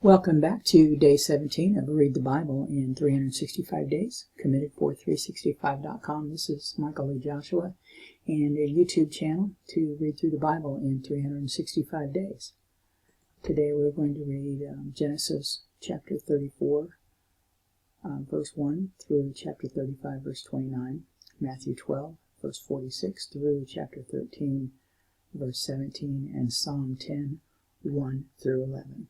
Welcome back to day 17 of Read the Bible in 365 days, committed for 365.com. This is Michael Lee Joshua and a YouTube channel to read through the Bible in 365 days. Today we're going to read Genesis chapter 34, verse 1 through chapter 35, verse 29, Matthew 12, verse 46 through chapter 13, verse 17, and Psalm 10, 1 through 11.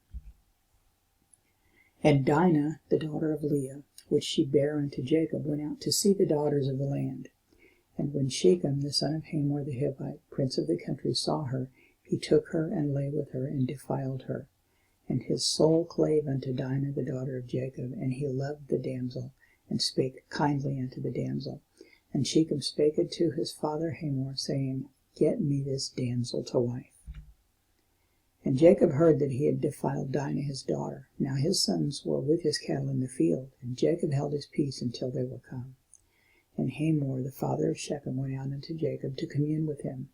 And Dinah, the daughter of Leah, which she bare unto Jacob, went out to see the daughters of the land. And when Shechem, the son of Hamor the Hivite, prince of the country, saw her, he took her and lay with her and defiled her. And his soul clave unto Dinah, the daughter of Jacob, and he loved the damsel, and spake kindly unto the damsel. And Shechem spake unto his father Hamor, saying, Get me this damsel to wife. And Jacob heard that he had defiled Dinah his daughter. Now his sons were with his cattle in the field, and Jacob held his peace until they were come. And Hamor the father of Shechem went out unto Jacob to commune with him.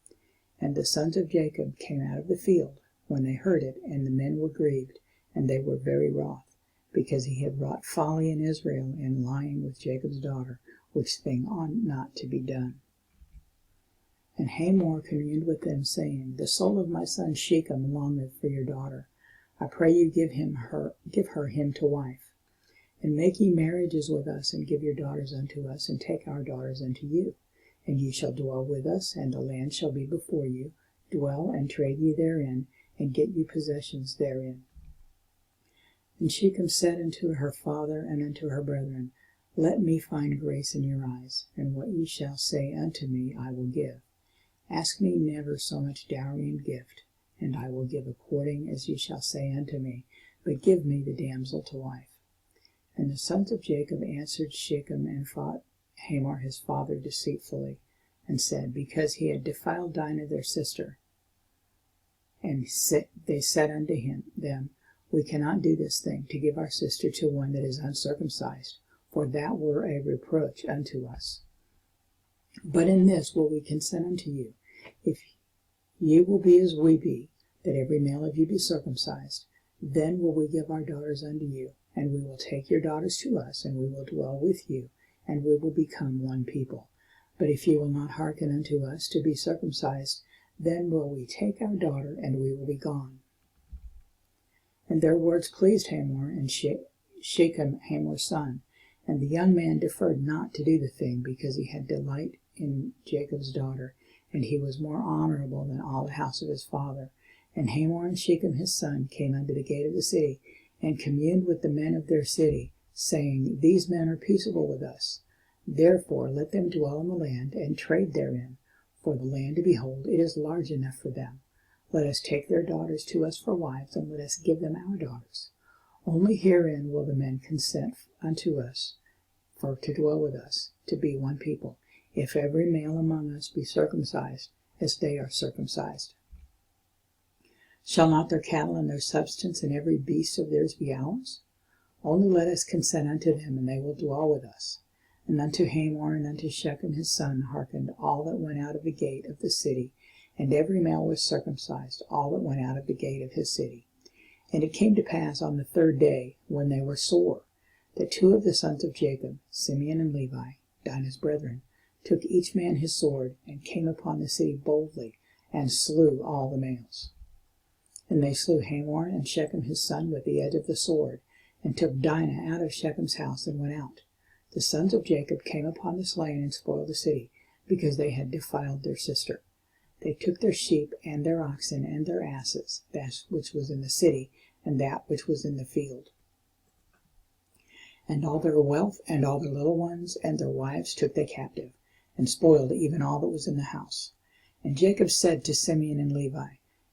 And the sons of Jacob came out of the field when they heard it, and the men were grieved, and they were very wroth, because he had wrought folly in Israel in lying with Jacob's daughter, which thing ought not to be done. And Hamor communed with them, saying, The soul of my son Shechem longeth for your daughter. I pray you give her him to wife. And make ye marriages with us, and give your daughters unto us, and take our daughters unto you. And ye shall dwell with us, and the land shall be before you. Dwell and trade ye therein, and get you possessions therein. And Shechem said unto her father and unto her brethren, Let me find grace in your eyes, and what ye shall say unto me I will give. Ask me never so much dowry and gift, and I will give according as ye shall say unto me, but give me the damsel to wife. And the sons of Jacob answered Shechem and fought Hamor his father deceitfully, and said, Because he had defiled Dinah their sister. And they said unto them, We cannot do this thing, to give our sister to one that is uncircumcised, for that were a reproach unto us. But in this will we consent unto you, if ye will be as we be, that every male of you be circumcised, then will we give our daughters unto you, and we will take your daughters to us, and we will dwell with you, and we will become one people. But if ye will not hearken unto us to be circumcised, then will we take our daughter, and we will be gone. And their words pleased Hamor and Shechem Hamor's son, and the young man deferred not to do the thing, because he had delight in Jacob's daughter, and he was more honorable than all the house of his father. And Hamor and Shechem his son came unto the gate of the city, and communed with the men of their city, saying, These men are peaceable with us. Therefore let them dwell in the land, and trade therein, for the land, behold, it is large enough for them. Let us take their daughters to us for wives, and let us give them our daughters. Only herein will the men consent unto us, for to dwell with us, to be one people, if every male among us be circumcised, as they are circumcised. Shall not their cattle and their substance and every beast of theirs be ours? Only let us consent unto them, and they will dwell with us. And unto Hamor and unto Shechem his son hearkened all that went out of the gate of the city, and every male was circumcised, all that went out of the gate of his city. And it came to pass on the third day, when they were sore, that two of the sons of Jacob, Simeon and Levi, Dinah's brethren, took each man his sword, and came upon the city boldly, and slew all the males. And they slew Hamor and Shechem his son with the edge of the sword, and took Dinah out of Shechem's house, and went out. The sons of Jacob came upon the slain, and spoiled the city, because they had defiled their sister. They took their sheep, and their oxen, and their asses, that which was in the city, and that which was in the field. And all their wealth, and all their little ones, and their wives took they captive, and spoiled even all that was in the house. And Jacob said to Simeon and Levi,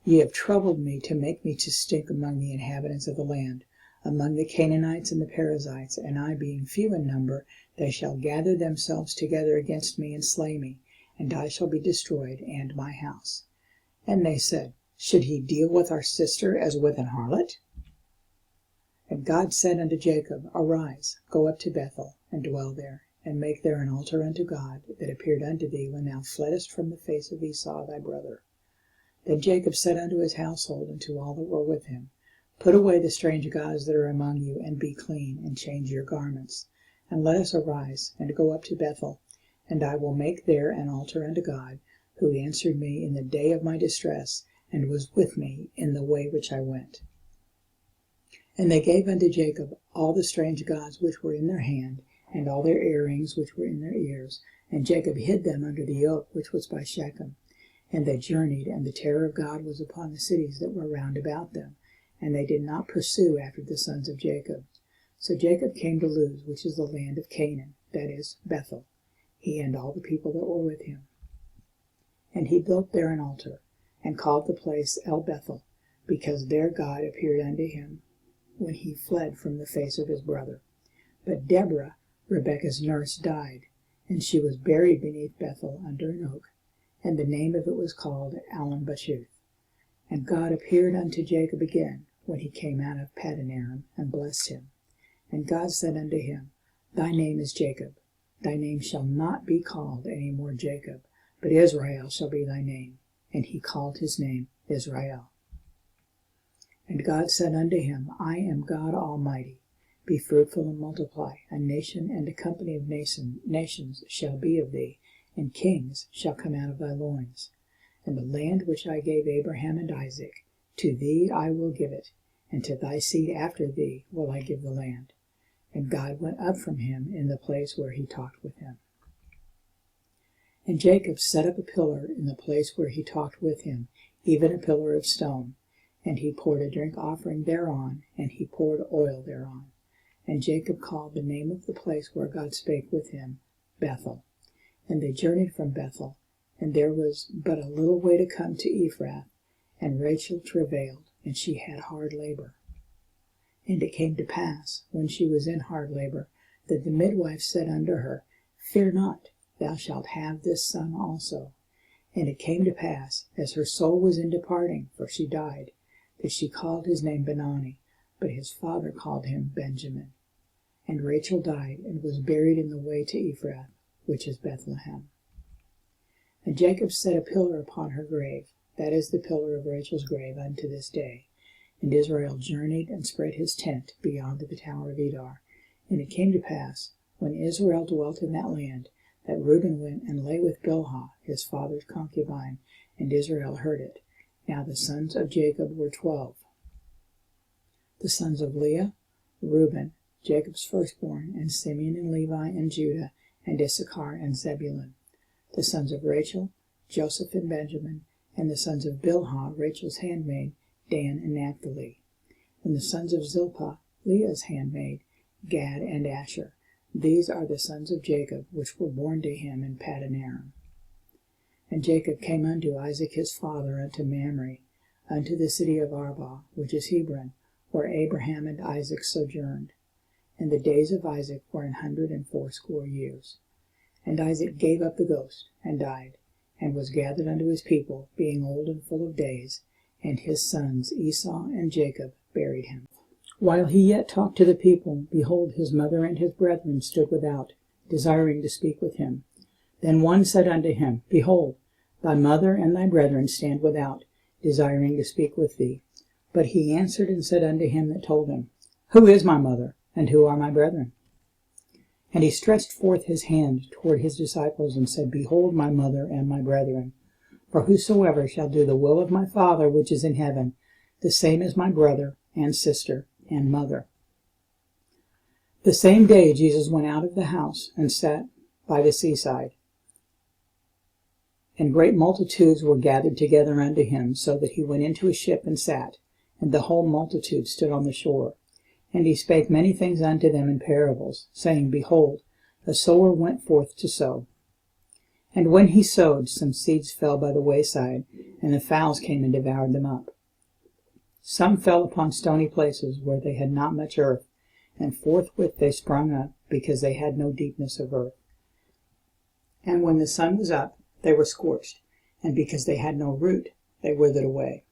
Ye have troubled me to make me to stink among the inhabitants of the land, among the Canaanites and the Perizzites, and I being few in number, they shall gather themselves together against me, and slay me, and I shall be destroyed, and my house. And they said, Should he deal with our sister as with an harlot? And God said unto Jacob, Arise, go up to Bethel, and dwell there, and make there an altar unto God, that appeared unto thee when thou fleddest from the face of Esau thy brother. Then Jacob said unto his household, and to all that were with him, Put away the strange gods that are among you, and be clean, and change your garments. And let us arise, and go up to Bethel, and I will make there an altar unto God, who answered me in the day of my distress, and was with me in the way which I went. And they gave unto Jacob all the strange gods which were in their hand, and all their earrings which were in their ears, and Jacob hid them under the oak which was by Shechem. And they journeyed, and the terror of God was upon the cities that were round about them, and they did not pursue after the sons of Jacob. So Jacob came to Luz, which is the land of Canaan, that is, Bethel, he and all the people that were with him. And he built there an altar, and called the place El Bethel, because there God appeared unto him when he fled from the face of his brother. But Deborah, Rebekah's nurse, died, and she was buried beneath Bethel under an oak, and the name of it was called Allon-Bachuth. And God appeared unto Jacob again when he came out of Paddan-aram, and blessed him. And God said unto him, Thy name is Jacob. Thy name shall not be called any more Jacob, but Israel shall be thy name. And he called his name Israel. And God said unto him, I am God Almighty. Be fruitful and multiply. A nation and a company of nations shall be of thee, and kings shall come out of thy loins. And the land which I gave Abraham and Isaac, to thee I will give it, and to thy seed after thee will I give the land. And God went up from him in the place where he talked with him. And Jacob set up a pillar in the place where he talked with him, even a pillar of stone. And he poured a drink offering thereon, and he poured oil thereon. And Jacob called the name of the place where God spake with him, Bethel. And they journeyed from Bethel, and there was but a little way to come to Ephrath, and Rachel travailed, and she had hard labor. And it came to pass, when she was in hard labor, that the midwife said unto her, Fear not, thou shalt have this son also. And it came to pass, as her soul was in departing, for she died, that she called his name Benoni, but his father called him Benjamin. And Rachel died, and was buried in the way to Ephrath, which is Bethlehem. And Jacob set a pillar upon her grave, that is the pillar of Rachel's grave unto this day. And Israel journeyed and spread his tent beyond the tower of Edar. And it came to pass, when Israel dwelt in that land, that Reuben went and lay with Bilhah, his father's concubine, and Israel heard it. Now the sons of Jacob were 12. The sons of Leah, Reuben, Jacob's firstborn, and Simeon and Levi and Judah, and Issachar and Zebulun. The sons of Rachel, Joseph and Benjamin, and the sons of Bilhah, Rachel's handmaid, Dan and Naphtali. And the sons of Zilpah, Leah's handmaid, Gad and Asher. These are the sons of Jacob, which were born to him in Paddan-aram. And Jacob came unto Isaac his father unto Mamre, unto the city of Arba, which is Hebron, where Abraham and Isaac sojourned. And the days of Isaac were 180 years. And Isaac gave up the ghost, and died, and was gathered unto his people, being old and full of days, and his sons Esau and Jacob buried him. While he yet talked to the people, behold, his mother and his brethren stood without, desiring to speak with him. Then one said unto him, Behold, thy mother and thy brethren stand without, desiring to speak with thee. But he answered and said unto him that told him, Who is my mother, and who are my brethren? And he stretched forth his hand toward his disciples, and said, Behold my mother and my brethren. For whosoever shall do the will of my Father which is in heaven, the same is my brother and sister and mother. The same day Jesus went out of the house, and sat by the seaside. And great multitudes were gathered together unto him, so that he went into a ship and sat, and the whole multitude stood on the shore. And he spake many things unto them in parables, saying, Behold, a sower went forth to sow. And when he sowed, some seeds fell by the wayside, and the fowls came and devoured them up. Some fell upon stony places, where they had not much earth, and forthwith they sprung up, because they had no deepness of earth. And when the sun was up, they were scorched, and because they had no root, they withered away.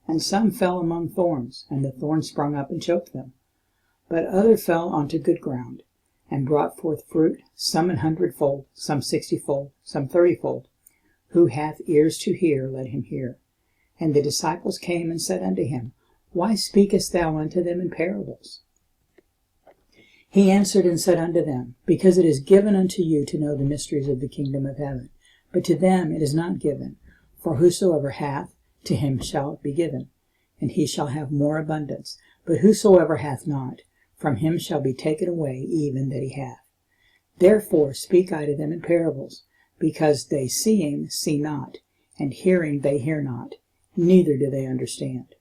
And some fell among thorns, and the thorns sprung up and choked them. But other fell onto good ground, and brought forth fruit, some 100-fold, some 60-fold, some 30-fold. Who hath ears to hear, let him hear. And the disciples came and said unto him, Why speakest thou unto them in parables? He answered and said unto them, Because it is given unto you to know the mysteries of the kingdom of heaven, but to them it is not given. For whosoever hath, to him shall it be given, and he shall have more abundance. But whosoever hath not, from him shall be taken away even that he hath. Therefore speak I to them in parables, because they seeing see not, and hearing they hear not, neither do they understand.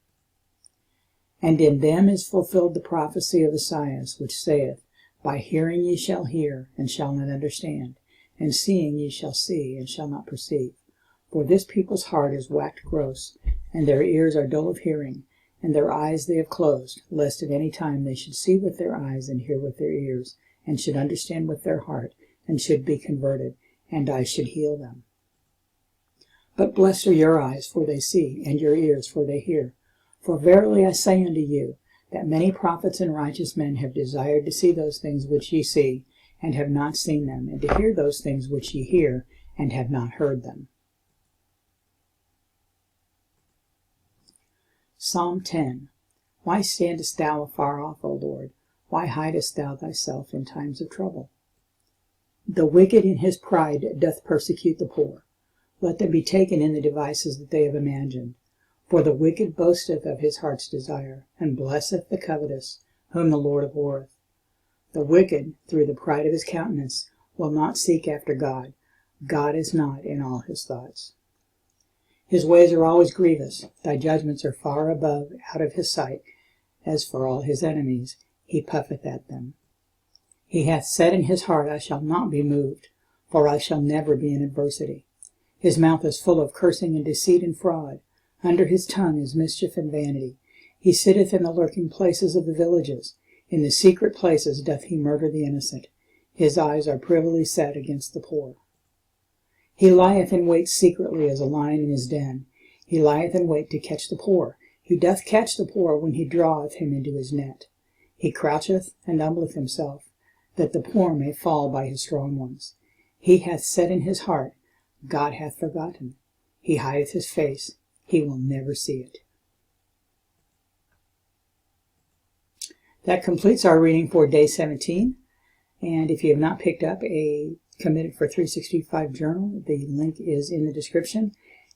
And in them is fulfilled the prophecy of Esaias, which saith, By hearing ye shall hear, and shall not understand, and seeing ye shall see, and shall not perceive. For this people's heart is waxed gross, and their ears are dull of hearing, and their eyes they have closed, lest at any time they should see with their eyes, and hear with their ears, and should understand with their heart, and should be converted, and I should heal them. But blessed are your eyes, for they see, and your ears, for they hear. For verily I say unto you, that many prophets and righteous men have desired to see those things which ye see, and have not seen them, and to hear those things which ye hear, and have not heard them. Psalm 10. Why standest thou afar off, O Lord? Why hidest thou thyself in times of trouble? The wicked in his pride doth persecute the poor. Let them be taken in the devices that they have imagined. For the wicked boasteth of his heart's desire, and blesseth the covetous, whom the Lord abhorreth. The wicked, through the pride of his countenance, will not seek after God. God is not in all his thoughts. His ways are always grievous. Thy judgments are far above out of his sight. As for all his enemies, he puffeth at them. He hath said in his heart, I shall not be moved, for I shall never be in adversity. His mouth is full of cursing and deceit and fraud. Under his tongue is mischief and vanity. He sitteth in the lurking places of the villages. In the secret places doth he murder the innocent. His eyes are privily set against the poor. He lieth in wait secretly as a lion in his den. He lieth in wait to catch the poor. He doth catch the poor when he draweth him into his net. He croucheth and humbleth himself, that the poor may fall by his strong ones. He hath said in his heart, God hath forgotten. He hideth his face. He will never see it. That completes our reading for day 17. And if you have not picked up a Committed for 365 journal, the link is in the description.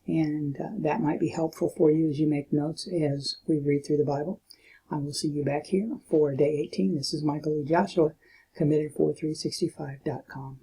And that might be helpful for you as you make notes as we read through the Bible. I will see you back here for day 18. This is Michael E. Joshua, Committed for 365.com.